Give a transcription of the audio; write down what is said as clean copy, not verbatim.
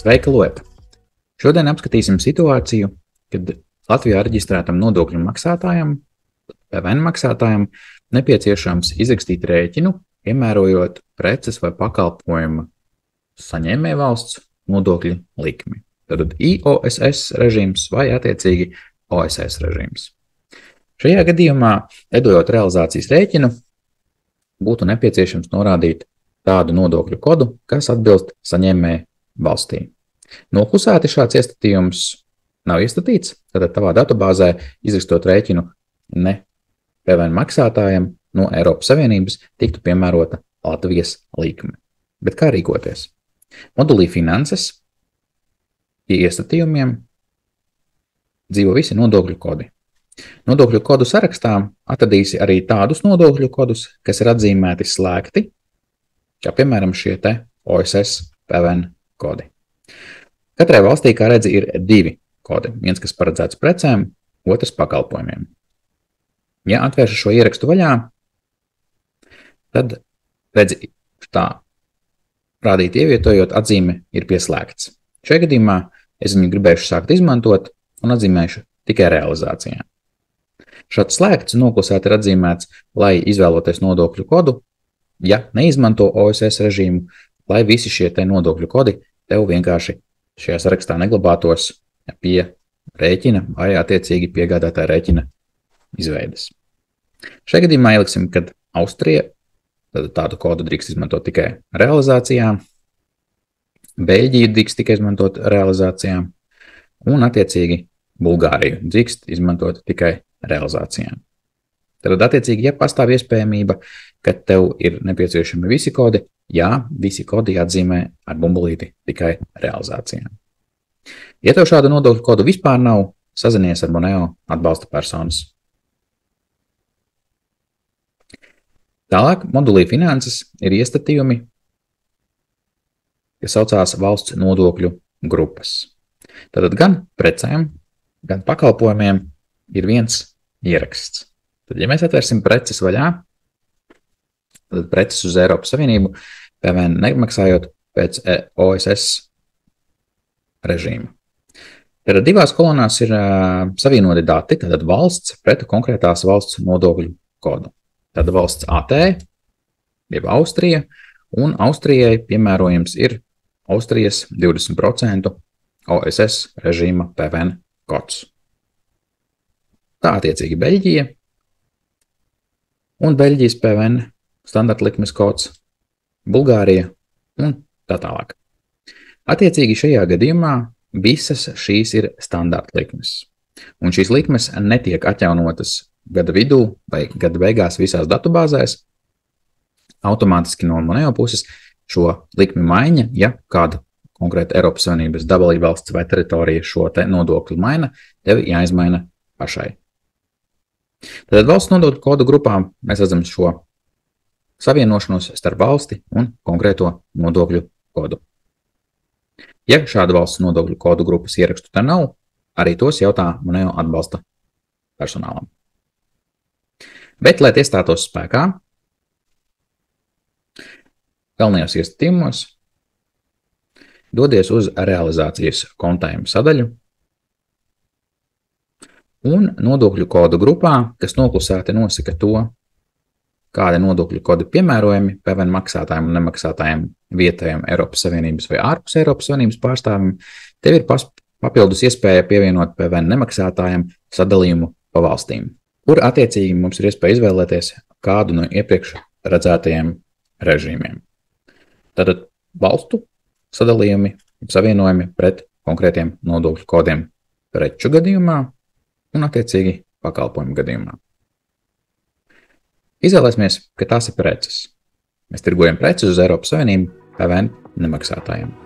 Sveika, Loep! Šodien apskatīsim situāciju, kad Latvijā reģistrētam nodokļu maksātājam, PVN maksātājam, nepieciešams izrakstīt rēķinu, piemērojot preces vai pakalpojuma saņēmēja valsts nodokļu likmi. Tad IOSS režīms vai attiecīgi OSS režīms. Šajā gadījumā, vedojot realizācijas rēķinu, būtu nepieciešams norādīt tādu nodokļu kodu, kas atbilst saņēmēja valstī. Noklusēti šāds iestatījums nav iestatīts, tad tavā datubāzē izrakstot rēķinu ne PVN maksātājiem no Eiropas Savienības tiktu piemērota Latvijas likme. Bet kā rīkoties? Modulī finanses pie iestatījumiem dzīvo visi nodokļu kodi. Nodokļu kodu sarakstā atradīsi arī tādus nodokļu kodus, kas ir atzīmēti slēgti, kā piemēram šie te OSS PVN kodi. Katrai valstī, kā redzi, ir divi kodi. Viens, kas paredzēts precēm, otrs pakalpojumiem. Ja atvēršu šo ierakstu vaļā, tad redzi tā rādīt ievietojot atzīme ir pieslēgts. Šajā gadījumā es viņu gribēšu sākt izmantot un atzīmēšu tikai realizācijā. Šāds slēgts noklusēt ir atzīmēts, lai izvēloties nodokļu kodu, ja neizmanto OSS režīmu, lai visi šie te nodokļu kodi tev vienkārši šajā sarakstā neglabātos pie rēķina vai attiecīgi piegādātāja rēķina izveides. Šajā gadījumā ieliksim, kad Austrija, tad tādu kodu drīkst izmantot tikai realizācijā, Beļģija drīkst tikai izmantot realizācijā un attiecīgi Bulgāriju drīkst izmantot tikai realizācijā. Tad attiecīgi, ja pastāv iespējamība, ka tev ir nepieciešami visi kodi, jā, visi kodi jāatzīmē ar bumbulīti tikai realizācijā. Ja tev šādu nodokļu kodu vispār nav, sazinies ar Moneo atbalsta personas. Tālāk modulī finanses ir iestatījumi, kas saucās valsts nodokļu grupas. Tātad gan precēm, gan pakalpojumiem ir viens ieraksts. Tad, ja mēs atvērsim preces vaļā, tad preces uz Eiropas Savienību PVN nemaksājot pēc OSS režīma. Tad divās kolonās ir savienoti dati, tad valsts pret konkrētās valsts nodokļu kodu. Tad valsts AT, jeb Austrija, un Austrijai piemērojams ir Austrijas 20% OSS režīma PVN kods. Tā attiecīgi Beļģija un Beļģijas PVN standarta likmes kods, Bulgārija un tā tālāk. Attiecīgi šajā gadījumā visas šīs ir standarta likmes. Un šīs likmes netiek atjaunotas gada vidū vai gada beigās visās datubāzēs. Automātiski no Moneo puses šo likmi maiņa, ja kāda konkrēta Eiropas Savienības dalībvalsts vai teritorija šo te nodokļu maina, tevi jāizmaina pašai. Tad valsts nodokļu kodu grupām mēs redzam šo savienošanos starp valsti un konkrēto nodokļu kodu. Ja šāda valsts nodokļu kodu grupas ierakstu te nav, arī tos jautā Moneo atbalsta personālam. Bet, lai tie stātos spēkā, galvenajos iestatījumos dodies uz realizācijas kontējuma sadaļu un nodokļu kodu grupā, kas noklusēti nosaka to, kādi nodokļu kodi piemērojami PVN maksātājiem un nemaksātājiem vietējiem Eiropas Savienības vai ārpus Eiropas Savienības pārstāvjiem, tev ir papildus iespēja pievienot PVN nemaksātājiem sadalījumu pa valstīm, kur attiecīgi mums ir iespēja izvēlēties kādu no iepriekš redzētajiem režīmiem. Tātad valstu sadalījumi, savienojumi pret konkrētiem nodokļu kodiem preču gadījumā un attiecīgi pakalpojumu gadījumā. Izvēlēsimies, ka tās ir preces. Mēs tirgojam preces uz Eiropas Savienību PVN nemaksātājiem.